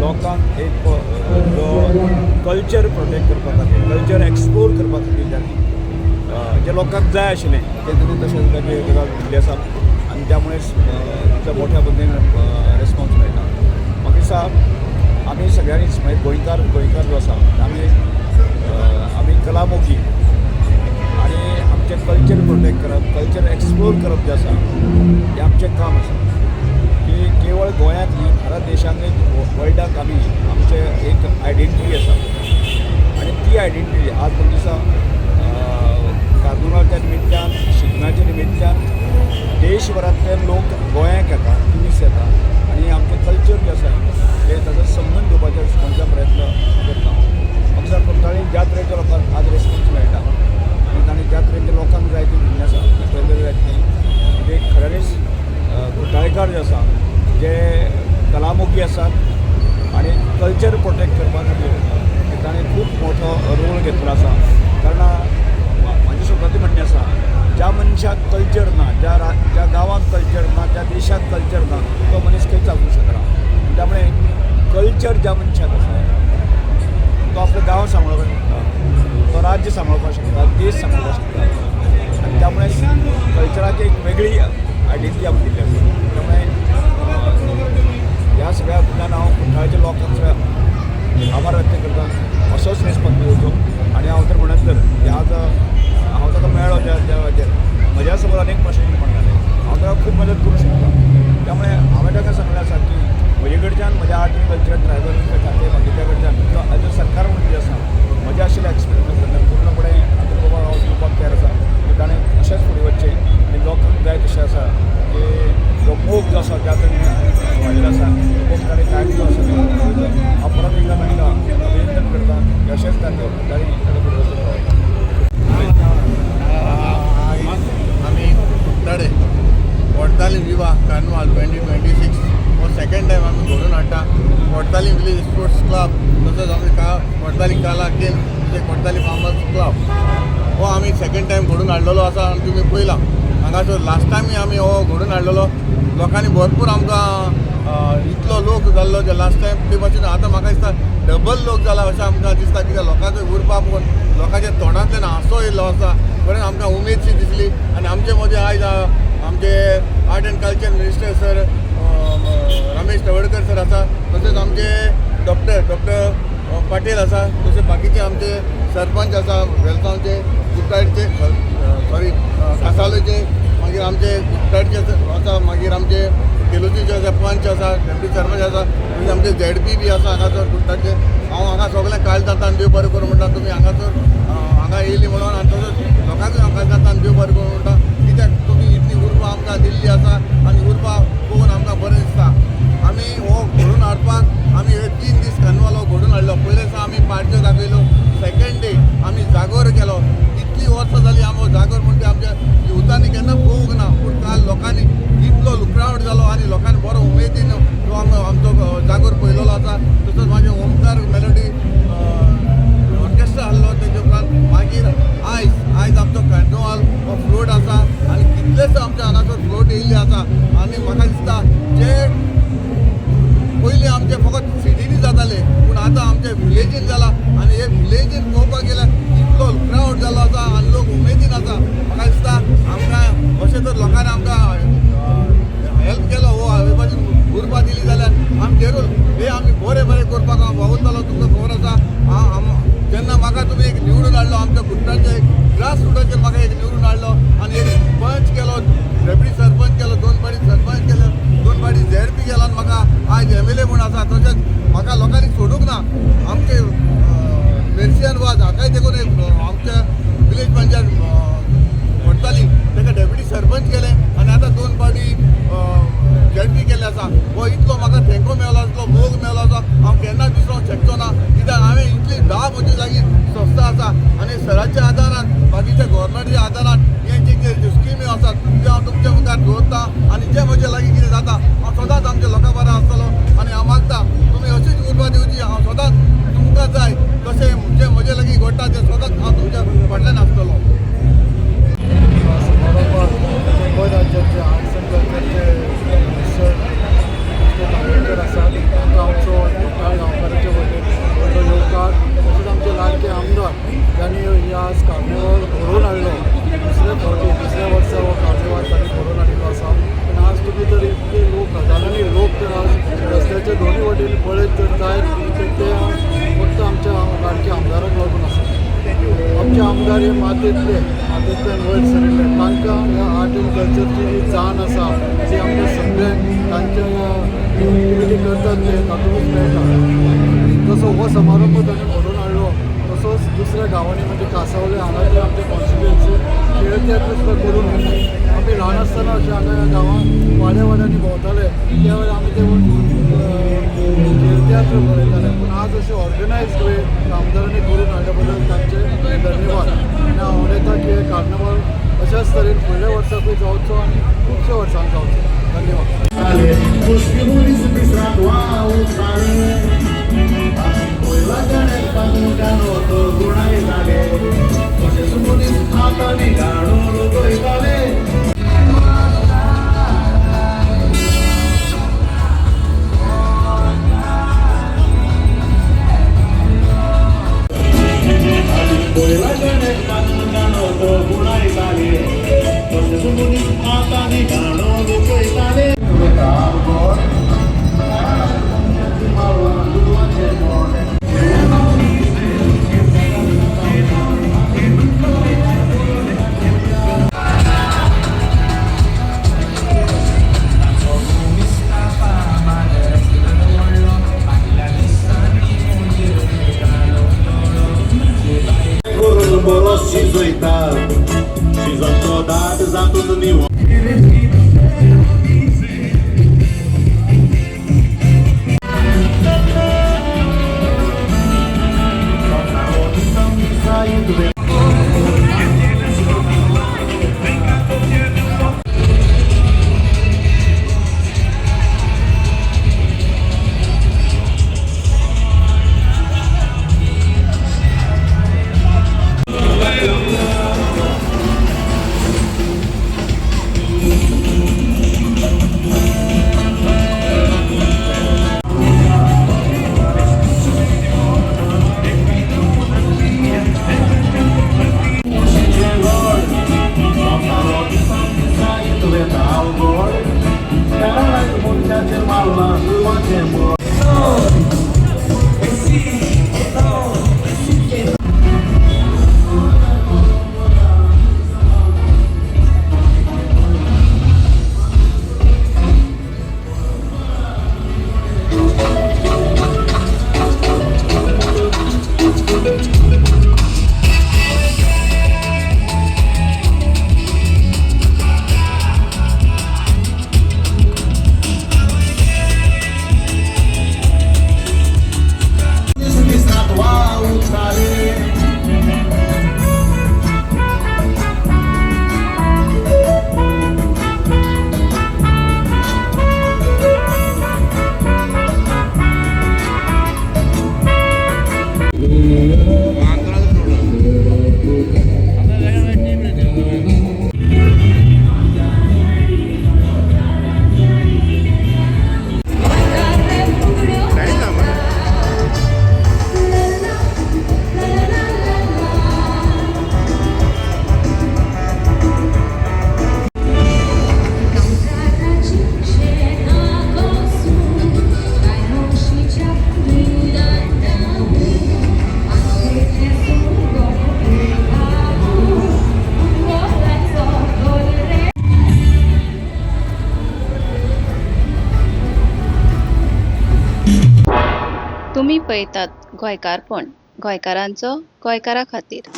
लोकांक एक जो कल्चर प्रोटेक्ट करपा खातीर कल्चर एक्सप्लोर करपा खातीर त्यांनी जे लोकांक जाय आशिल्लें ते त्यांनी तशें ताजे गजाल दिल्ली आसा आनी त्यामुळेच इतल्या मोठ्या पद्दतीन रेस्पॉन्स मेळटा म्हाका दिसता आमी सगळ्यांनीच मागीर गोंयकार जो आसा आमी कलामोगी आनी आमचें कल्चर प्रोटेक्ट करप कल्चर एक्सप्लोर करप जें आसा हें आमचें काम आसा की केवळ गोंयांत न्ही भारत देशांत वर्ल्डाक आमी आमचे एक आयडेंटिटी आसा आनी ती आयडेंटिटी आज तो दिसा कार्निवालच्या निमित्यान शिगम्याच्या निमित्यान देशभरांतले लोक गोंयांत येता ट्युरिस्ट येता आनी आमचें कल्चर जें आसा तें ताचो संबंद घेवपाचो कोणत्या प्रयत्न करता म्हाका दिसता कुट्टाळी ज्या तरेच्या लोकांक आज रेस्पॉन्स मेळटा आनी ज्या तरेच्या लोकांक जाय ती भुरगीं आसा वेगवेगळ्या जायती ते खऱ्यांनीच कुट्टाळेकार जे आसा जे कलामोगी आसात आनी कल्चर प्रोटेक्ट करपा खातीर ताणें खूब मोठो रोल घेतलो आसा कारण म्हाजें स्वताचें म्हणणें आसा ज्या मनशाक कल्चर ना ज्या गांवांत कल्चर ना ज्या देशांत कल्चर ना तो मनीस खंयच जावूंक शकना त्यामुळे कल्चर ज्या मनशाक आसा तो आपलें गांव सांबाळपाक शकता तो राज्य सांबाळपाक शकता देश सांबाळपाक शकता आनी त्यामुळे कल्चराची एक वेगळी आयडेंटिटी आमकां दिल्ली आसा त्यामुळे ह्या सगळ्या कडल्यान हांव कुट्टाळेच्या लोकांक सगळ्या आभार व्यक्त करता असोच रेस्पॉन्स दिवचो आनी हांव तर म्हणत तर आज हांव ताका मेळ्ळो ज्या हाचेर म्हज्या समोर अनेक प्रश्न निर्माण जाले हांव ताका खूब मदत करूंक शकता त्यामुळे हांवें ताका सांगलें आसा की म्हजे कडच्यान म्हज्या आर्ट एंड कल्चर ट्रायबल खातें बाकीच्या कडच्यान किंवा एज अ सरकार म्हणून जें आसा म्हज्या आशिल्ल्या एक्सपिरियन्स पूर्णपणे आतां बाबा हांव दिवपाक तयार आसा की ताणें अशेंच फुडें वचचें आनी लोकांक जाय तशें आसा की जो मोग जो आसा त्या तरेन वाडिल्लो आसा तो मोग ताणें कायम जो आसा हांव परत एकदां तांकां अभिनंदन करता की अशेंच तांकां ताणें ताका फुडें वचूंक पावयता आम्ही कुट्टाळे कोर्ताली विवाह कार्निवाल 2026 हो सेकंड टायम आम्ही घडोवन हाडटा कोर्ताली विलेज स्पोर्ट्स क्लब तसोच आमी कोर्ताली कला केंद्र म्हणजे कोर्ताली फार्मर्स क्लब हो आमी सेकंड टायम घडोवन हाडलेलो आसा आनी तुमी पळयलां हांगासर लास्ट टायम आमी हो घडोवन हाडलेलो लोकांनी भरपूर आमकां इतलो लोक जाल्लो जे लास्ट टायम ते भाशेन आतां म्हाका दिसता डबल लोक जाला अशें आमकां दिसता कित्याक लोकांचो उरपा पळोवन लोकांच्या तोंडांतल्यान हांसो येयल्लो आसा खरेंच आमकां उमेदशी दिसली आनी आमचे मदीं आयज आमचे art end culture minister sir Ramesh Tawadkar sir आसा तशेंच आमचे डॉक्टर पाटील आसा तशेंच बाकीचे आमचे सरपंच आसा वेलसांवचे कुट्टाळचे सॉरी कासावलेचे मागीर आमचे कुट्टाळचे आसा मागीर आमचे केलोचीचे आसा पंच आसा डेप्युटी सरपंच आसा म्हणजे आमचे ZP बी आसा हांगासर कुट्टाळचे हांव हांगा सगळें कायल जाता आनी देव बरें करूं म्हणटा तुमी हांगासर हांगा येयली म्हणून आनी तसोच लोकांकूय हांव कायल जाता आनी देव बरें करूं म्हणटा कित्याक तुमी इतली उर्बा आमकां दिल्ली आसा आनी उर्बा पळोवन आमकां बरें दिसता आमी हो घडोवन हाडपाक आमी हे 3 दीस कार्निवाल हो घडोवन हाडलो पयले दिसा आमी पार्ट्यो दाखयल्यो सेकंड डे आमी जागोर केलो इतली वर्सां जालीं आमी जागोर म्हणटा आमच्या युथांनी केन्ना पळोवंक ना पूण काल लोकांनी इतलो लुकरावट जालो आनी लोकांनी बरो उमेदीन तो आमचो जागोर पळयलेलो आसा तसोच म्हाजे ओमकार मेलोडी ऑर्केस्ट्रा आहलो तेजे उपरांत मागीर आयज आमचो कार्निवाल हो फ्लोट आसा आनी कितलेच आमच्या हांगासर फ्लोट येयल्ले आसा आनी म्हाका दिसता जे पयलीं आमचे फकत सिटीनी जाताले पूण आतां आमचे विलेजीन जाला आनी हे विलेजीन पळोवपाक गेल्यार इतलो क्रावड जालो आसा आनी लोक उमेदीन आसा म्हाका दिसता आमकां अशें जर लोकांनी आमकां हेल्प केलो हो हे भाशेन उर्बा दिली जाल्यार आमचेरूच हे आमी बरें करपाक हांव वावुरतालो तुमकां खबर आसा जेन्ना म्हाका तुमी एक निवडून हाडलो आमच्या कुट्टाळचे ग्रास रुटाचेर म्हाका एक निवडून हाडलो आनी एक पंच केलो डेप्युटी सरपंच केलो 2 फावटी सरपंच केलो 2 फावटी ZP केलो आनी म्हाका आयज MLA म्हूण आसा तशेंच म्हाका लोकांनी सोडूंक ना आमचे मेर्सियन वाज हाकाय देखून आमच्या विलेज पंचायत कोर्ताली ताका डेप्युटी सरपंच केले आनी आतां 2 फावटी ZP केल्ले आसा हो इतलो म्हाका थँको मेळ्ळो इतलो मोग मेळ्ळो आसा हांव केन्नाच विसरूंक शकचो ना कित्याक हांवें इतली 10 म्हजी लागीं संस्था आसा आनी सराच्या आदारान बाकीच्या गव्हर्मेंटाच्या आदारान हेंचे जे स्किमी आसात त्यो हांव तुमच्या मुखार दवरतां आनी जे म्हजे लागीं कितें जाता हांव सदांच आमच्या लोकां बरो आसतलो आनी हांव मागता तुमी अशीच उर्बा दिवची हांव सदांच तुमकां जाय तशें जे म्हजे लागीं घडटा तें सदांच जायत न्ही ते फक्त आमच्या लाडक्या आमदाराक लागून आसा. आमचे आमदार हे मातयेंतल्यान वयर सरिल्ले, तांकां ह्या आर्ट एंड कल्चरची जी जाण आसा जी आमच्या सगळ्यांक तांच्या एक्टिविटी करतात ते तातूंतच मेळटा. जसो हो समारंभ ताणें घडोवन हाडलो तसोच दुसऱ्या गांवांनी म्हणजे कांसावले हांगा जे आमचे कॉन्स्टिट्युएन्सी खेळ तियात्र सुद्दां करून हाडटा. आमी ल्हान आसतना अशें हांगा ह्या गांवांत वाड्यांनी भोंवताले त्या वेळार आमी ते खेळ तियात्र पळयताले. पूण आज अशें ऑर्गनायज्ड वे आमदारांनी करून हाडल्या बद्दल तांचे धन्यवाद. आनी हांव उलयतां की हे कार्नावाल अशाच तरेन फुडल्या वर्साकूय जावचो आनी खुबश्या वर्सांक जावचो. धन्यवाद. तुम्ही पळयतात गोंयकारपण, गोंयकारांचो गोंयकारा खातीर.